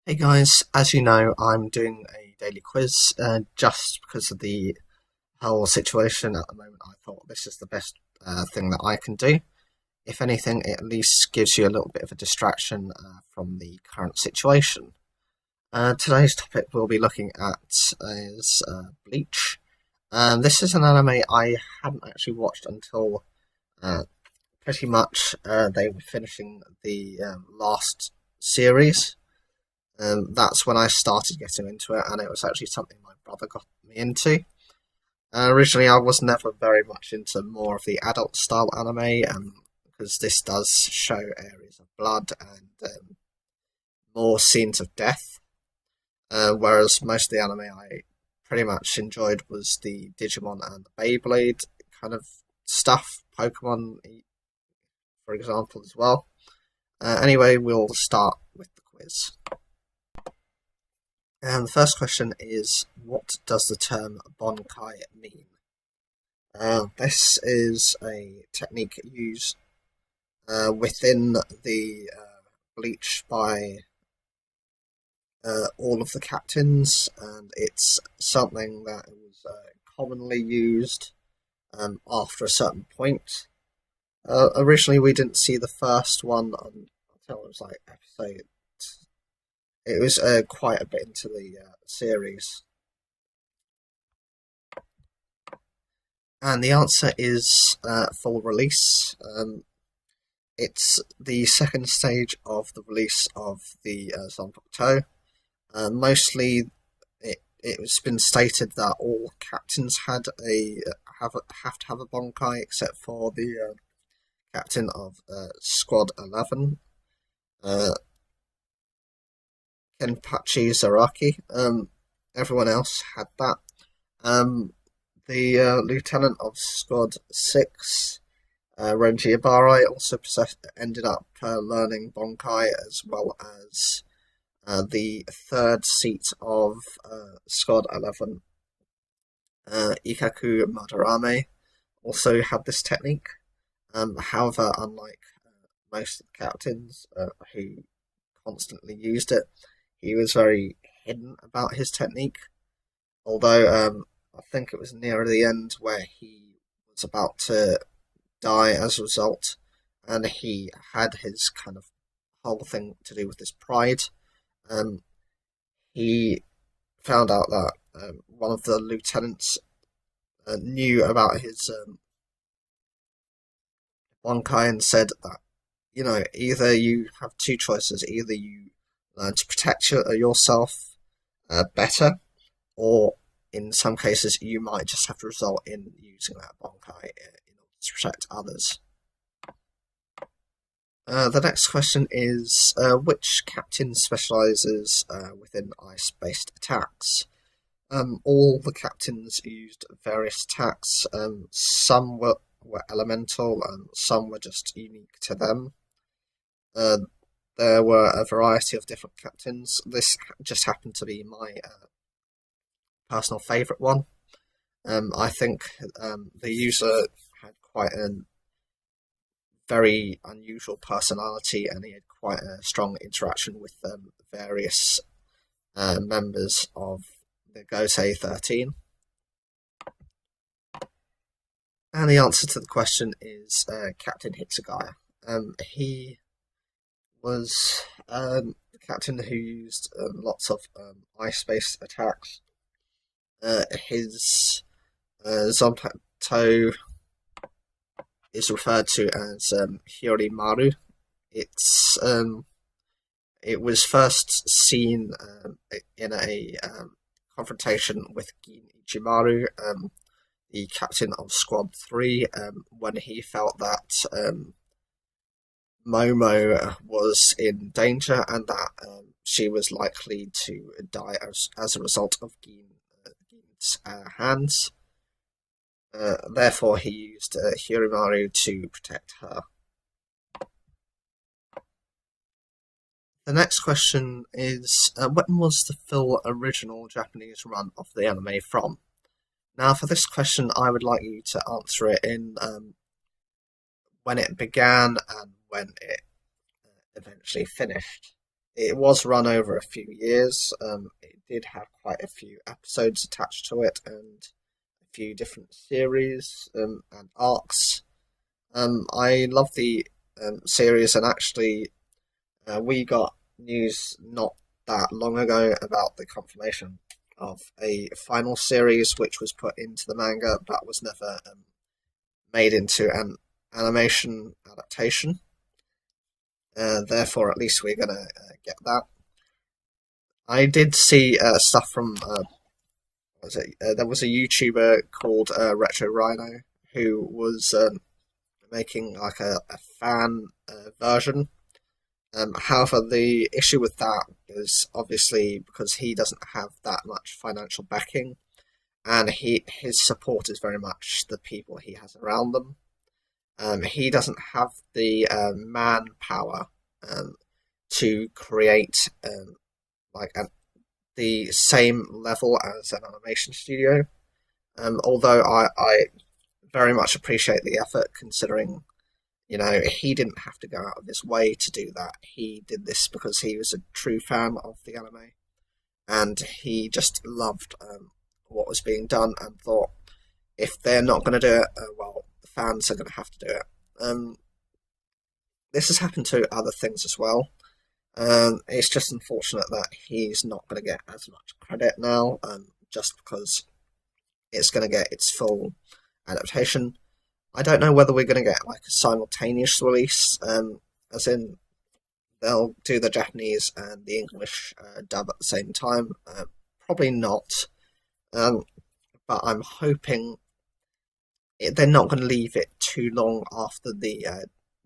Hey guys, as you know, I'm doing a daily quiz just because of the whole situation at the moment. I thought this is the best thing that I can do. If anything, it at least gives you a little bit of a distraction from the current situation. Today's topic we'll be looking at is Bleach. This is an anime I hadn't actually watched until uh, pretty much they were finishing the last series. That's when I started getting into it, and it was actually something my brother got me into. Originally, I was never very much into more of the adult style anime, because this does show areas of blood and more scenes of death. Whereas most of the anime I pretty much enjoyed was the Digimon and the Beyblade kind of stuff, Pokemon, for example, as well. Anyway, we'll start with the quiz. And the first question is, what does the term bankai mean? This is a technique used within the Bleach by all of the captains, and it's something that was commonly used after a certain point. Originally, we didn't see the first one until it was like episode. It was quite a bit into the series. And the answer is full release. It's the second stage of the release of the zanpakuto. Mostly, it's been stated that all captains have to have a bankai, except for the captain of Squad 11. Kenpachi Zaraki. Everyone else had that. The lieutenant of Squad 6, Renji also ended up learning bankai, as well as the third seat of Squad 11, Ikkaku Madarame, also had this technique. However, unlike most of the captains who constantly used it, he was very hidden about his technique, although I think it was near the end where he was about to die as a result, and he had his kind of whole thing to do with his pride. He found out that one of the lieutenants knew about his bankai and said that, either you have two choices: either you learn to protect yourself better, or in some cases you might just have to result in using that bankai in order to protect others. The next question is, which captain specialises within ice-based attacks? All the captains used various attacks. Some were elemental, and some were just unique to them. There were a variety of different captains. This just happened to be my personal favourite one. I think the user had quite a very unusual personality, and he had quite a strong interaction with various members of the Gosei 13. And the answer to the question is Captain Hitsugaya. He was the captain who used lots of ice-based attacks. His zanpakuto is referred to as Hirimaru. It was first seen in a confrontation with Gin Ichimaru, the captain of Squad 3, when he felt that Momo was in danger and that she was likely to die as a result of Gin's hands. Therefore, he used Hirimaru to protect her. The next question is, when was the full original Japanese run of the anime from? Now, for this question, I would like you to answer it in when it began and when it eventually finished. it was run over a few years. It did have quite a few episodes attached to it and a few different series and arcs. I love the series, and actually, we got news not that long ago about the confirmation of a final series which was put into the manga but was never made into an animation adaptation. Therefore, at least we're gonna get that. I did see stuff from there was a YouTuber called Retro Rhino who was making like a fan version. However, the issue with that is obviously because he doesn't have that much financial backing, and his support is very much the people he has around them. He doesn't have the manpower to create the same level as an animation studio. Although I very much appreciate the effort, considering he didn't have to go out of his way to do that. He did this because he was a true fan of the anime, and he just loved what was being done, and thought if they're not going to do it, well, the fans are going to have to do it. This has happened to other things as well. It's just unfortunate that he's not going to get as much credit now, just because it's going to get its full adaptation. I don't know whether we're going to get like a simultaneous release, as in they'll do the Japanese and the English dub at the same time. Probably not, but I'm hoping they're not going to leave it too long after the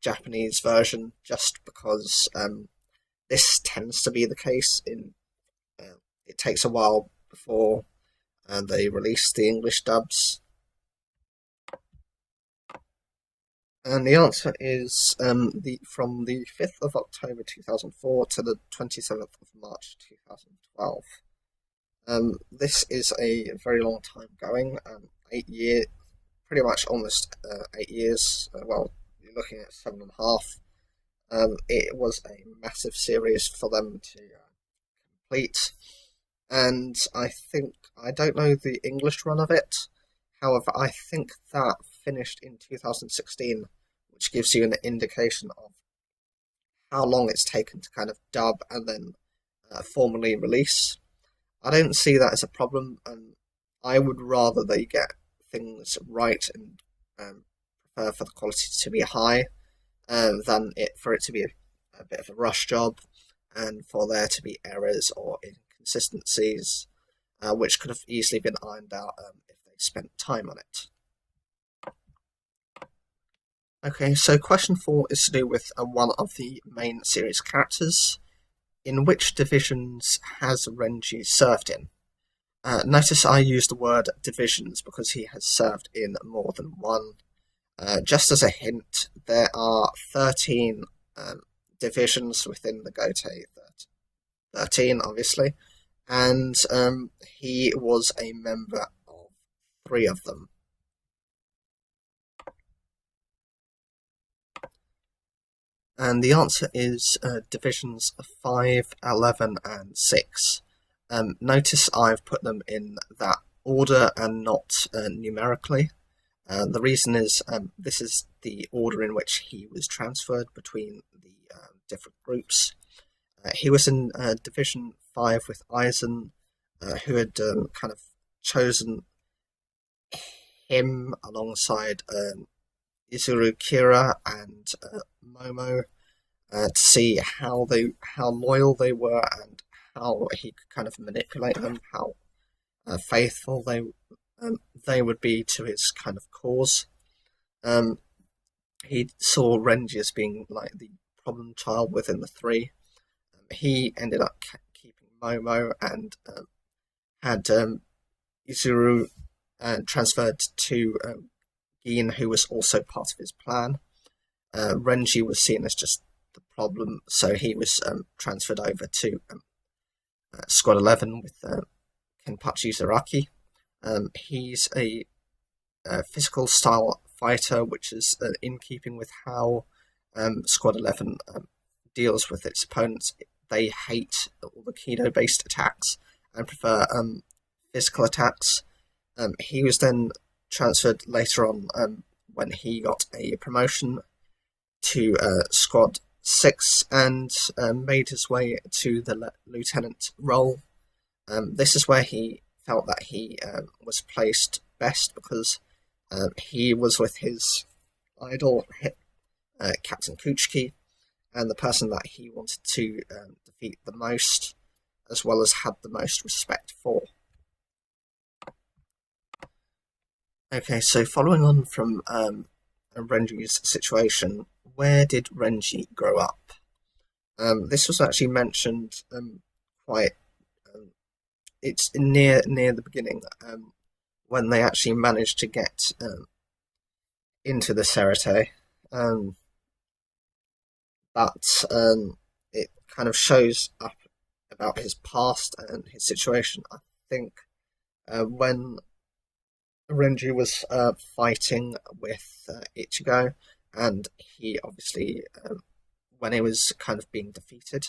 Japanese version, just because this tends to be the case. It takes a while before they release the English dubs. And the answer is from the 5th of October 2004 to the 27th of March 2012. This is a very long time going, 8 years, pretty much almost 8 years. Well, you're looking at 7.5. It was a massive series for them to complete, and I don't know the English run of it. However, I think that finished in 2016, which gives you an indication of how long it's taken to kind of dub and then formally release. I don't see that as a problem, and I would rather they get things right and prefer for the quality to be high than for it to be a bit of a rush job and for there to be errors or inconsistencies, which could have easily been ironed out if they spent time on it. Okay, so question 4 is to do with one of the main series characters. In which divisions has Renji served in? Notice I used the word divisions because he has served in more than one. Just as a hint, there are 13 divisions within the Gotei 13, obviously, and he was a member of 3 of them. And the answer is divisions 5, 11, and 6. Notice I've put them in that order and not numerically. The reason is this is the order in which he was transferred between the different groups. He was in Division 5 with Aizen, who had kind of chosen him alongside Izuru, Kira, and Momo to see how loyal they were and how he could kind of manipulate them, how faithful they would be to his kind of cause. He saw Renji as being like the problem child within the 3. He ended up keeping Momo and had Izuru transferred to Gin, who was also part of his plan. Renji was seen as just the problem, so he was transferred over to Squad 11 with Kenpachi Zaraki. He's a physical style fighter, which is in keeping with how Squad 11 deals with its opponents, they hate all the Kido-based attacks and prefer physical attacks. He was then transferred later on when he got a promotion to Squad 6 and made his way to the lieutenant role. This is where he felt that he was placed best because he was with his idol, Captain Kuchiki, and the person that he wanted to defeat the most, as well as had the most respect for. Okay, so following on from Renji's situation, where did Renji grow up? This was actually mentioned quite. It's near the beginning when they actually managed to get into the Serite, but it kind of shows up about his past and his situation. I think when Renji was fighting with Ichigo, and he obviously, when he was kind of being defeated,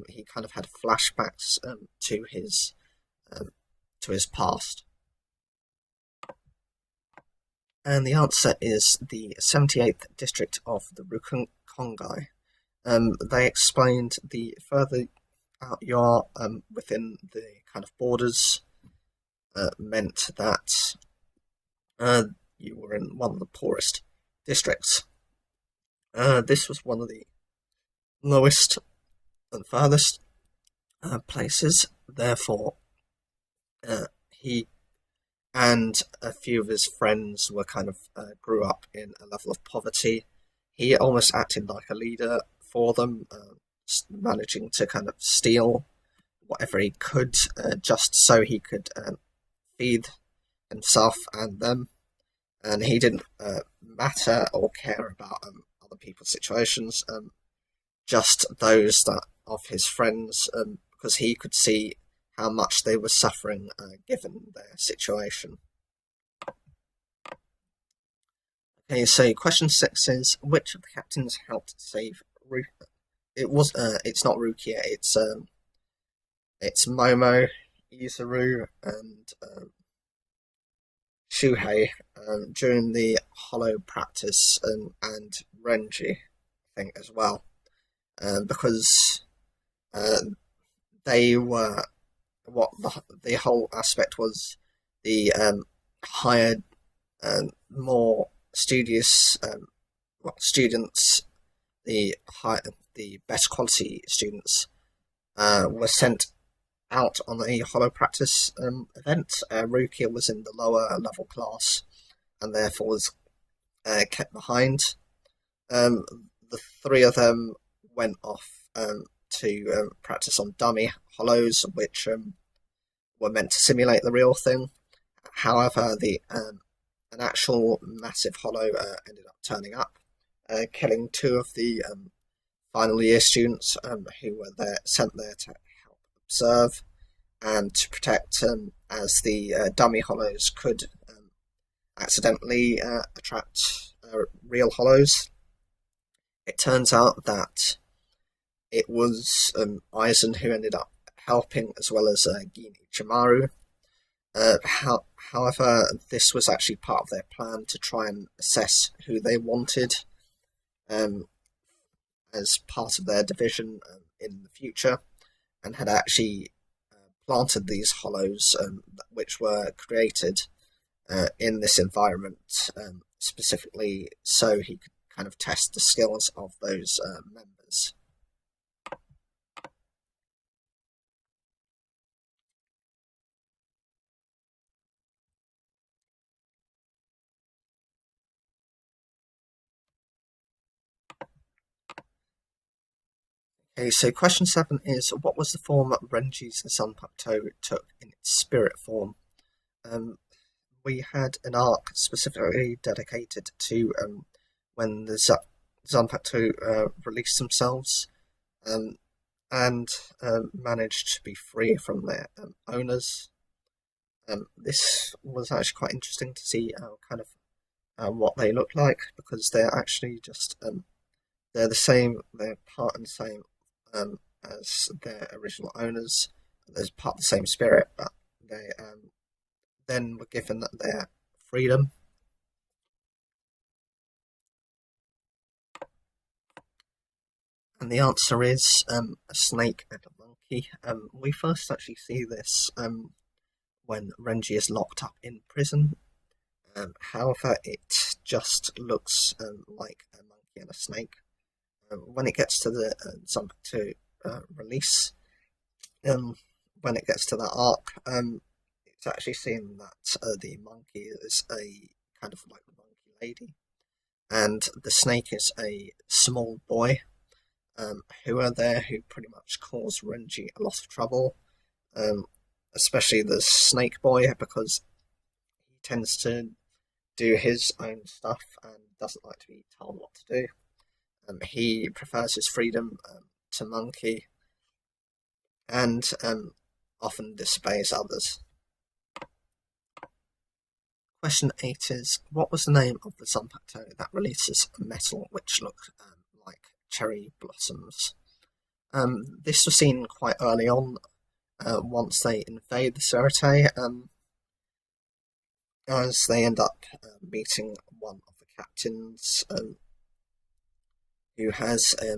he kind of had flashbacks to his past. And the answer is the 78th district of the Rukongai. They explained the further out you are within the kind of borders meant that you were in one of the poorest districts. This was one of the lowest and furthest places. Therefore, he and a few of his friends were kind of grew up in a level of poverty. He almost acted like a leader for them, managing to kind of steal whatever he could just so he could feed himself and them. And he didn't matter or care about other people's situations, just those that of his friends, because he could see how much they were suffering given their situation. Okay, so question 6 is, which of the captains helped save Rukia? It's not Rukia, it's Momo, Izuru, and Shuhei during the hollow practice, and Renji, I think, as well, because they were what the whole aspect was. The higher, more studious students, the best quality students were sent out on a hollow practice event. Rukia was in the lower level class and therefore was kept behind. The three of them went off to practice on dummy hollows, which were meant to simulate the real thing. However, an actual massive hollow ended up turning up, killing two of the final year students who were sent there to help observe and to protect, as the dummy hollows could accidentally attract real hollows. It turns out that it was Aizen who ended up helping, as well as Gin Ichimaru. However, this was actually part of their plan to try and assess who they wanted as part of their division in the future, and had actually planted these hollows, which were created in this environment specifically so he could kind of test the skills of those members. Okay, so question 7 is, what was the form Renji's zanpakuto took in its spirit form? We had an arc specifically dedicated to when the zanpakuto released themselves and managed to be free from their owners. This was actually quite interesting to see kind of what they look like, because they're actually just they're the same, they're part and same as their original owners. They're part of the same spirit, but they then were given their freedom. And the answer is a snake and a monkey. We first actually see this when Renji is locked up in prison. However, it just looks like a monkey and a snake. When it gets to the zanpakuto release, when it gets to that arc, it's actually seen that the monkey is a kind of like the monkey lady, and the snake is a small boy who are there who pretty much cause Renji a lot of trouble, especially the snake boy, because he tends to do his own stuff and doesn't like to be told what to do. He prefers his freedom to monkey, and often disobeys others. Question 8 is, what was the name of the zanpakuto that releases a metal which looked like cherry blossoms? This was seen quite early on, once they invade the Serite, as they end up meeting one of the captains who has a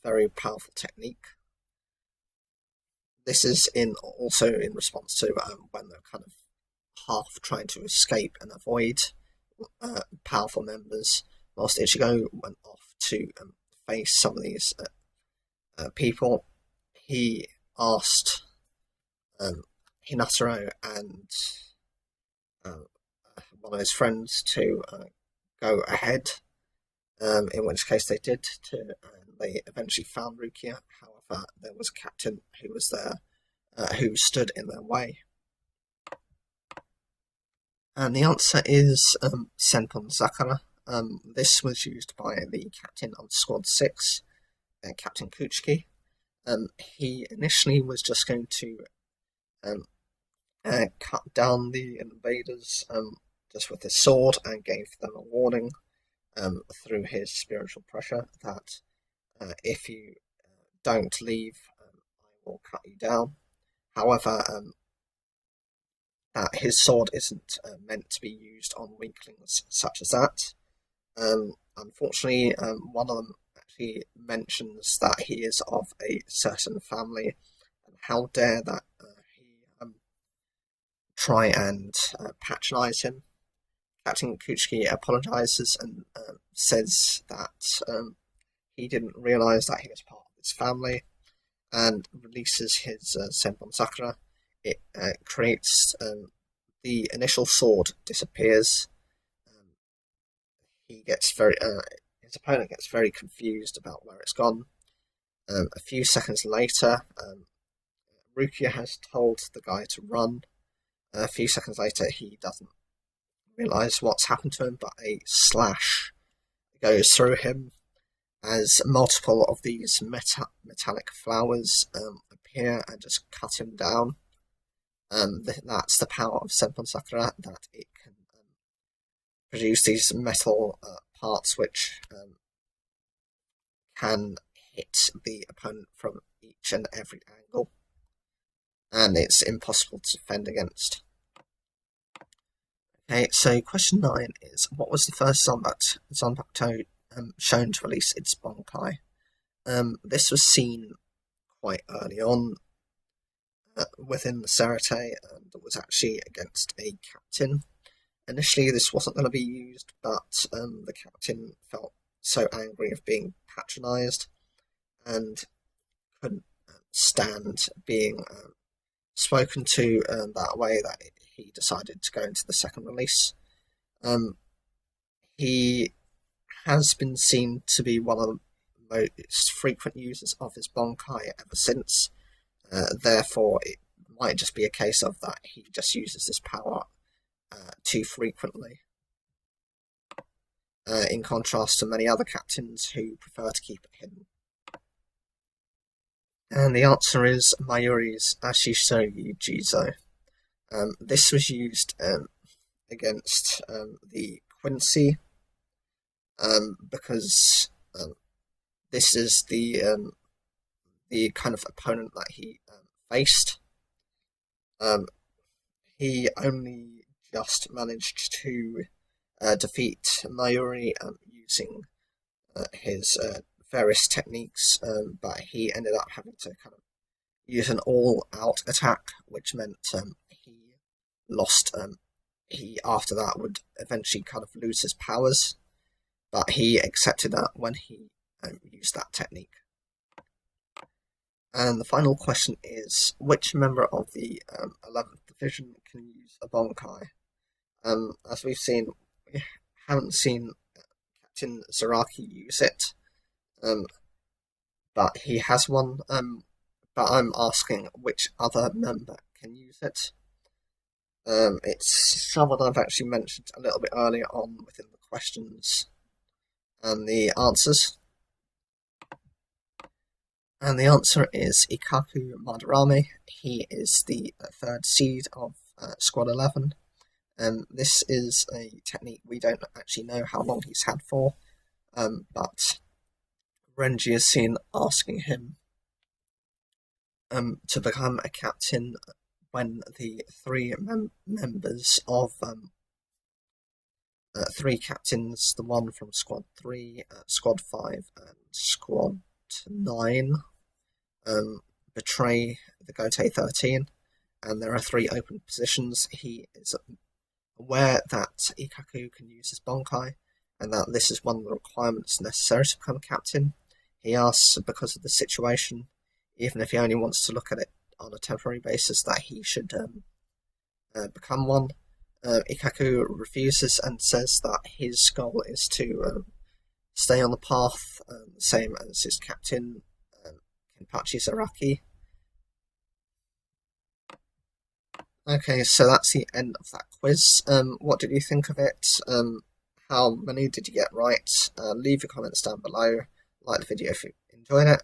very powerful technique. This is also in response to when they're kind of half trying to escape and avoid powerful members, whilst Ichigo went off to face some of these people. He asked Hinataro and one of his friends to go ahead, in which case they did. They eventually found Rukia. However, there was a captain who was there who stood in their way. And the answer is Senbonzakura. This was used by the captain of Squad 6, Captain Kuchiki. He initially was just going to cut down the invaders just with his sword, and gave them a warning through his spiritual pressure that if you don't leave, I will cut you down. However, that his sword isn't meant to be used on weaklings such as that. Unfortunately, one of them actually mentions that he is of a certain family, and how dare that he try and patronise him. Captain Kuchiki apologises and says that he didn't realise that he was part of his family, and releases his Senbonzakura. It creates the initial sword disappears. His opponent gets very confused about where it's gone. A few seconds later, Rukia has told the guy to run. A few seconds later, he doesn't realise what's happened to him, but a slash goes through him as multiple of these metallic flowers appear and just cut him down. That's the power of Senbonzakura, that it can produce these metal parts which can hit the opponent from each and every angle, and it's impossible to defend against. Okay, so question 9 is, what was the first zanpakuto shown to release its bankai? This was seen quite early on within the Serite, and it was actually against a captain. Initially, this wasn't going to be used, but the captain felt so angry of being patronised and couldn't stand being spoken to that way, that he decided to go into the second release. He has been seen to be one of the most frequent users of his bankai ever since. Therefore, it might just be a case of that he just uses this power too frequently, in contrast to many other captains who prefer to keep it hidden. And the answer is Mayuri's Ashisogi Jizo. This was used against the Quincy, because this is the the kind of opponent that he faced. He only just managed to defeat Mayuri using his various techniques, but he ended up having to kind of use an all-out attack, which meant he lost. He after that would eventually kind of lose his powers, but he accepted that when he used that technique. And the final question is, which member of the 11th Division can use a bankai? As we've seen, we haven't seen Captain Zaraki use it, but he has one. But I'm asking which other member can use it. It's someone I've actually mentioned a little bit earlier on within the questions and the answers. And the answer is Ikkaku Madarame. He is the third seed of Squad 11. This is a technique we don't actually know how long he's had for, but Renji is seen asking him to become a captain when the three members of three captains, the one from Squad 3, Squad 5, and Squad 9, betray the Gotei 13, and there are 3 open positions. He is aware that Ikkaku can use his bankai, and that this is one of the requirements necessary to become captain. He asks, because of the situation, even if he only wants to look at it on a temporary basis, that he should become one. Ikkaku refuses and says that his goal is to stay on the path, the same as his captain, Kenpachi Zaraki. Okay, so that's the end of that quiz. What did you think of it? How many did you get right? Leave your comments down below. Like the video if you enjoyed it.